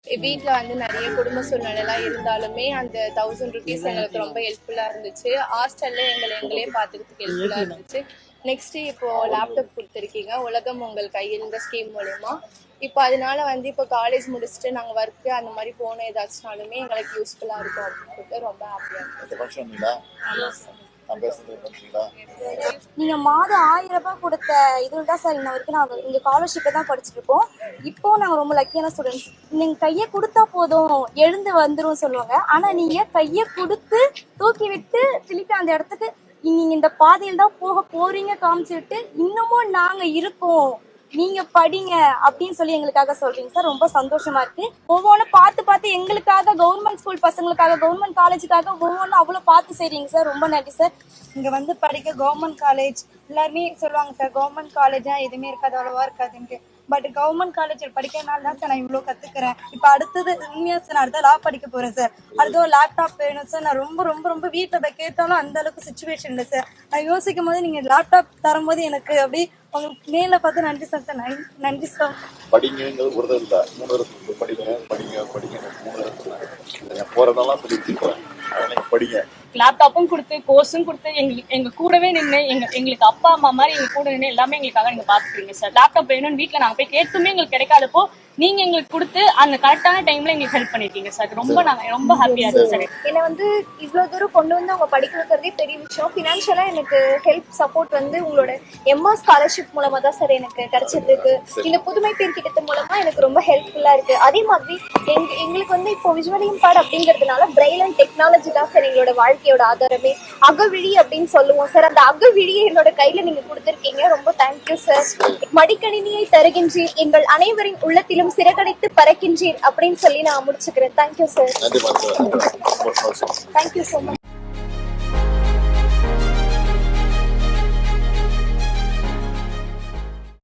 வீட்டில் வந்து நிறைய குடும்ப சூழ்நிலைலாம் இருந்தாலுமே அந்த 1000 rupees எங்களுக்கு ரொம்ப ஹெல்ப்ஃபுல்லாக இருந்துச்சு. ஹாஸ்டலில் எங்களே பார்த்துக்கிறதுக்கு ஹெல்ப்ஃபுல்லாக இருந்துச்சு. நெக்ஸ்ட்டு இப்போது லேப்டாப் கொடுத்துருக்கீங்க உலகம் உங்கள் கையில் இந்த ஸ்கீம் மூலயமா. இப்போ அதனால வந்து இப்போ காலேஜ் முடிச்சுட்டு நாங்கள் ஒர்க்கு அந்த மாதிரி போன ஏதாச்சுனாலுமே எங்களுக்கு யூஸ்ஃபுல்லாக இருக்கும் அப்படின்னு சொல்லிட்டு ரொம்ப ஹாப்பியாக இருக்கும். நீங்க மாதம் 1000 ரூபாய் கொடுத்த இதுல தான் சார் இன்ன வரைக்கும் நாங்க இங்க ஸ்காலர்ஷிப்பை தான் படிச்சுட்டு இருக்கோம். இப்போ நாங்க ரொம்ப லக்கியான ஸ்டூடெண்ட்ஸ். நீங்க கையை கொடுத்தா போதும் எழுந்து வந்துரும் சொல்லுவாங்க. ஆனா நீங்க கையை கொடுத்து தூக்கி விட்டு திருப்பி அந்த இடத்துக்கு நீங்க இந்த பாதையில் தான் போக போறீங்க காமிச்சுட்டு இன்னமும் நாங்க இருக்கோம், நீங்க படிங்க அப்படின்னு சொல்லி எங்களுக்காக சொல்றீங்க சார். ரொம்ப சந்தோஷமா இருக்கு. ஒவ்வொன்றும் பார்த்து எங்களுக்காக கவர்மெண்ட் ஸ்கூல் பசங்களுக்காக கவர்மெண்ட் காலேஜுக்காக ஒவ்வொன்றும் அவ்வளோ பார்த்து செய்றீங்க சார். ரொம்ப நன்றி சார். இங்க வந்து படிக்க கவர்மெண்ட் காலேஜ் எல்லாருமே சொல்லுவாங்க சார், கவர்மெண்ட் காலேஜா எதுவுமே இருக்காது, அவ்வளவா இருக்காதுன்ட்டு. பட் கவர்மெண்ட் காலேஜில் படிக்கிறனால தான் சார் நான் இவ்வளோ கற்றுக்கிறேன். இப்போ அடுத்தது உண்மையாக சார் நான் அடுத்த லா படிக்க போகிறேன் சார். அடுத்த ஒரு லேப்டாப் வேணும் சார். நான் ரொம்ப ரொம்ப ரொம்ப வீட்டில் போய் கேட்டாலும் அந்த அளவுக்கு சுச்சுவேஷன் இல்லை சார். நான் யோசிக்கும் போது நீங்கள் லேப்டாப் தரும்போது எனக்கு அப்படி உங்களுக்கு நேரில் பார்த்து நன்றி சார். நன்றி சார். படிங்கிறது ஒரு தடவை இல்லை, 3 வருஷத்துக்கு படிங்க போகிறதெல்லாம் சொல்லிட்டு படிங்க. லேப்டாப்பும் கொடுத்து கோர்ஸும் கொடுத்து எங்க கூடவே நின்று எங்களுக்கு அப்பா அம்மா மாதிரி எங்க கூட நின்று எல்லாமே எங்களுக்காக நீங்க பாத்துக்கிறீங்க சார். லேப்டாப் வேணும்னு வீட்டுல நாங்க போய் கேட்டுமே எங்களுக்கு கிடைக்காதப்போ நீங்க எங்களுக்கு கொடுத்து அந்த கரெக்டான டைம்ல எங்களுக்கு ஹெல்ப் பண்ணிருக்கீங்க சார். நாங்க ரொம்ப ஹாப்பியா இருக்கு சார். என்னை வந்து இவ்வளவு தூரம் கொண்டு வந்து அவங்க படிக்க வைக்கிறதே பெரிய விஷயம். ஃபினான்ஷியலா எனக்கு ஹெல்ப் சப்போர்ட் வந்து உங்களோட எம்மா ஸ்காலர்ஷிப் மூலமா தான் சார் எனக்கு கிடைச்சிட்டு இருக்கு. இந்த புதுமை பேர் திட்டத்தின் மூலமா எனக்கு ரொம்ப ஹெல்ப்ஃபுல்லா இருக்கு. அதே மாதிரி எங்களுக்கு வந்து இப்போ விஜுவல் இம்பார்ட் அப்படிங்கிறதுனால பிரெயில் அண்ட் டெக்னாலஜி தான் சார் எங்களோட வாழ்க்கையோட ஆதாரமே. அகவிழி அப்படின்னு சொல்லுவோம் சார். அந்த அகவிழியை என்னோட கையில நீங்க கொடுத்துருக்கீங்க. ரொம்ப தேங்க்யூ சார். மடிக்கணினியை தருகின்றீர், எங்கள் அனைவரின் உள்ளத்திலும் சிறகடைத்து பறக்கின்றீர் அப்படின்னு சொல்லி நான் முடிச்சுக்கிறேன். Thank you sir. Thank you so much.